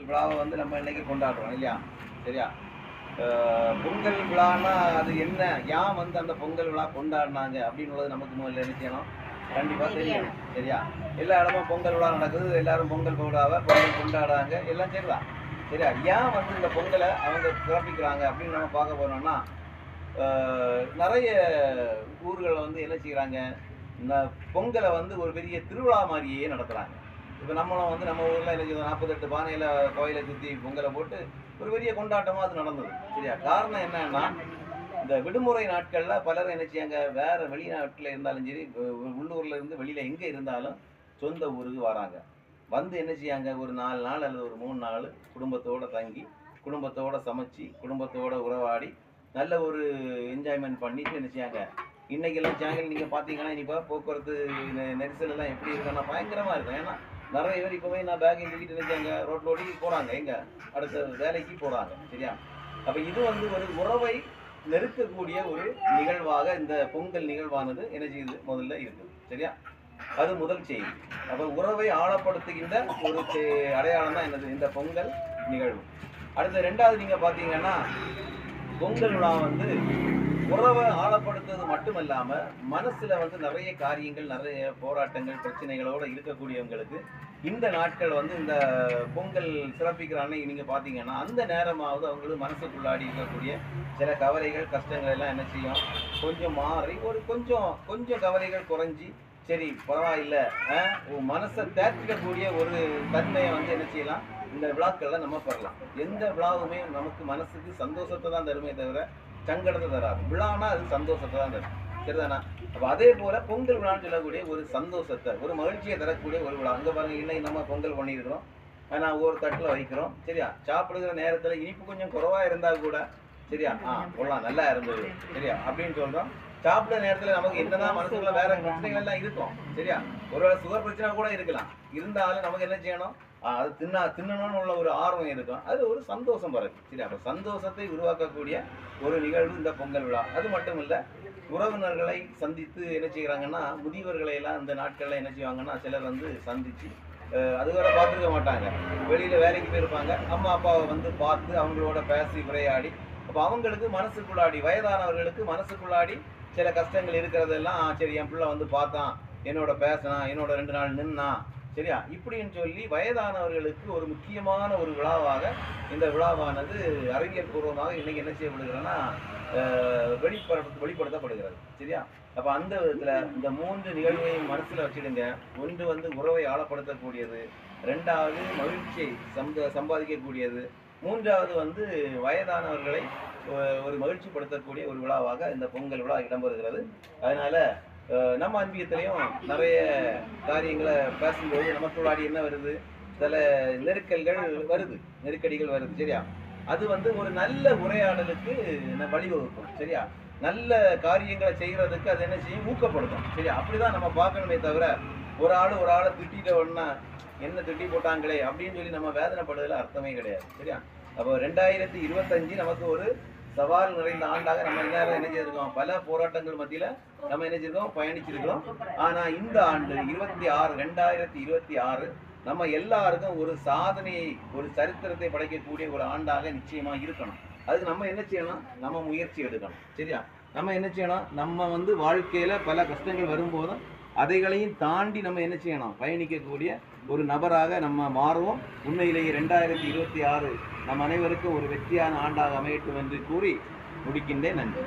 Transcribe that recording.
விழாவை வந்து நம்ம இன்னைக்கு கொண்டாடுறோம் இல்லையா? சரியா? பொங்கல் விழான்னா அது என்ன, ஏன் வந்து அந்த பொங்கல் விழா கொண்டாடினாங்க அப்படின்னுള്ളത് நமக்கு முதல்ல என்ன செய்யணும், கண்டிப்பாக தெரியணும். சரியா? எல்லா இடமும் பொங்கல் விழா நடக்குது, எல்லாரும் பொங்கல் விழாவை பொங்கல் கொண்டாடுறாங்க, எல்லாம் சரிதான். சரியா? ஏன் வந்து இந்த பொங்கலை அவங்க சிறப்பிக்கிறாங்க அப்படின்னு நம்ம பார்க்க போனோம்னா, நிறைய ஊர்களில் வந்து என்ன செய்கிறாங்க, இந்த பொங்கலை வந்து ஒரு பெரிய திருவிழா மாதிரியே நடத்துகிறாங்க. இப்போ நம்மளும் வந்து நம்ம ஊரில் என்ன செய்வோம், 48 பானையில் கோயிலை சுற்றி பொங்கலை போட்டு ஒரு பெரிய கொண்டாட்டமாக அது நடந்தது. சரியா? காரணம் என்னன்னா, இந்த விடுமுறை நாட்களில் பலரும் என்ன செய்யாங்க, வேறு வெளிநாட்டில் இருந்தாலும் சரி, உள்ளூரில் இருந்து வெளியில் எங்கே இருந்தாலும் சொந்த ஊருக்கு வராங்க. வந்து என்ன செய்யாங்க, ஒரு 4 நாள் அல்லது ஒரு 3 நாள் குடும்பத்தோடு தங்கி, குடும்பத்தோடு சமைச்சு, குடும்பத்தோடு உறவாடி, நல்ல ஒரு என்ஜாய்மெண்ட் பண்ணிட்டு என்ன செய்யாங்க. இன்றைக்கெல்லாம் சேனல் நீங்கள் பார்த்தீங்கன்னா, இப்போ போக்குவரத்து நெரிசல் எல்லாம் எப்படி இருக்குன்னா பயங்கரமாக இருக்கும். ஏன்னா நிறைய பேர் இப்போவே நான் பேக்கையும் தூக்கிட்டு நினைச்சாங்க, ரோட்டில் ஓடி போகிறாங்க, எங்கே அடுத்த வேலைக்கு போகிறாங்க. சரியா? அப்போ இது வந்து ஒரு உறவை நெருக்கக்கூடிய ஒரு நிகழ்வாக இந்த பொங்கல் நிகழ்வானது என்ன செய்யுது, முதல்ல இருக்குது. சரியா? அது முதல் செய்தி. அப்போ உறவை ஆழப்படுத்துகின்ற ஒரு அடையாளம் தான் என்னது, இந்த பொங்கல் நிகழ்வு. அடுத்து ரெண்டாவது நீங்கள் பார்த்தீங்கன்னா, பொங்கல் விழா வந்து உறவை ஆழப்படுத்துவது மட்டுமல்லாமல் மனசில் வந்து நிறைய காரியங்கள், நிறைய போராட்டங்கள், பிரச்சனைகளோடு இருக்கக்கூடியவங்களுக்கு இந்த நாட்கள் வந்து இந்த பொங்கல் சிறப்பிக்கிற அன்னைக்கு நீங்கள் பார்த்தீங்கன்னா, அந்த நேரமாவது அவங்களுக்கு மனசுக்குள்ளாடி இருக்கக்கூடிய சில கவலைகள், கஷ்டங்கள் எல்லாம் என்ன செய்யும், கொஞ்சம் மாறி ஒரு கொஞ்சம் கவலைகள் குறைஞ்சி, சரி பரவாயில்லை, மனசை தேர்த்திக்கக்கூடிய ஒரு தன்மையை வந்து என்ன செய்யலாம், இந்த விழாக்களில் நம்ம பெறலாம். எந்த விழாவுமே நமக்கு மனசுக்கு சந்தோஷத்தை தான் தருமே தவிர சங்கடத்தை தராது. விழானா அது சந்தோஷத்தை தான் தரும். சரிதானா? அப்போ அதே போல் பொங்கல் விழான்னு சொல்லக்கூடிய ஒரு சந்தோஷத்தை, ஒரு மகிழ்ச்சியை தரக்கூடிய ஒரு விழா. அங்கே பாருங்கள், இன்னைக்கு நம்ம பொங்கல் பண்ணியிருக்கிறோம், நான் ஒரு தட்டில் வைக்கிறோம். சரியா? சாப்பிடுகிற நேரத்தில் இனிப்பு கொஞ்சம் குறைவாக இருந்தால் கூட சரியா, கொள்ளலாம், நல்லா இருந்தது, சரியா அப்படின்னு சொல்கிறோம். சாப்பிட்ற நேரத்தில் நமக்கு என்னதான் மனசுக்குள்ள வேற பிரச்சனைகள் எல்லாம் இருக்கும். சரியா? ஒருவேளை சுகர் பிரச்சனை கூட இருக்கலாம். இருந்தாலும் நமக்கு என்ன செய்யணும், அது தின்னணும்னு உள்ள ஒரு ஆர்வம் இருக்கும். அது ஒரு சந்தோஷம் பிறகு. சரி, அப்போ சந்தோஷத்தை உருவாக்கக்கூடிய ஒரு நிகழ்வு இந்த பொங்கல் விழா. அது மட்டும் இல்லை, உறவினர்களை சந்தித்து என்ன செய்கிறாங்கன்னா, முதியவர்களை எல்லாம் இந்த நாட்களில் என்ன செய்வாங்கன்னா, சிலர் வந்து சந்தித்து அதுவரை பார்த்துருக்க மாட்டாங்க, வெளியில் வேலைக்கு போயிருப்பாங்க, அம்மா அப்பாவை வந்து பார்த்து அவங்களோட பேசி விளையாடி, அப்போ அவங்களுக்கு மனசுக்குள்ளாடி, வயதானவர்களுக்கு மனசுக்குள்ளாடி சில கஷ்டங்கள் இருக்கிறதெல்லாம், சரி என் பிள்ளை வந்து பார்த்தான், என்னோட பேசினான், என்னோட 2 நாள் நின்னான், சரியா இப்படின்னு சொல்லி வயதானவர்களுக்கு ஒரு முக்கியமான ஒரு விழாவாக இந்த விழாவானது அறிவியல் பூர்வமாக இன்னைக்கு என்ன செய்யப்படுகிறதுனா வெளிப்படுத்தப்படுகிறது. சரியா? அப்போ அந்த விதத்தில் இந்த 3 நிகழ்வையும் மனசில் வச்சுடுங்க. ஒன்று வந்து உறவை ஆழப்படுத்தக்கூடியது, 2வது மகிழ்ச்சியை சம்பாதிக்கக்கூடியது, 3வது வந்து வயதானவர்களை ஒரு மகிழ்ச்சிப்படுத்தக்கூடிய ஒரு விழாவாக இந்த பொங்கல் விழா இடம்பெறுகிறது. அதனால் நம்ம அன்பியத்திலையும் நிறைய காரியங்களை பேசும்போது நமக்குள்ளாடி என்ன வருது, சில நெருக்கடிகள் வருது. சரியா? அது வந்து ஒரு நல்ல உரையாடலுக்கு வழிவகுக்கும். சரியா? நல்ல காரியங்களை செய்கிறதுக்கு அது என்ன செய்யும், ஊக்கப்படுத்தும். சரியா? அப்படிதான் நம்ம பார்க்கணுமே தவிர, ஒரு ஆளை திட்டிட்ட உடனே என்ன திட்டி போட்டாங்களே அப்படின்னு சொல்லி நம்ம வேதனைப்படுறதுல அர்த்தமே கிடையாது. சரியா? அப்போ 2025 நமக்கு ஒரு சவால் நிறைந்த ஆண்டாக நம்ம எல்லாரும் என்ன செய்திருக்கோம், பல போராட்டங்கள் மத்தியில் நம்ம என்ன செய்திருக்கோம், பயணிச்சிருக்கிறோம். ஆனால் இந்த ஆண்டு 2026 நம்ம எல்லாருக்கும் ஒரு சாதனையை, ஒரு சரித்திரத்தை படைக்கக்கூடிய ஒரு ஆண்டாக நிச்சயமாக இருக்கணும். அதுக்கு நம்ம என்ன செய்யணும், நம்ம முயற்சி எடுக்கணும். சரியா? நம்ம என்ன செய்யணும், நம்ம வந்து வாழ்க்கையில் பல கஷ்டங்கள் வரும்போதும் அதைகளையும் தாண்டி நம்ம என்ன செய்யணும், பயணிக்கக்கூடிய ஒரு நபராக நம்ம மாறுவோம். உண்மையிலேயே 2026 நம் அனைவருக்கும் ஒரு வெற்றியான ஆண்டாக அமையட்டும் என்று கூறி முடிக்கின்றேன். நன்றி.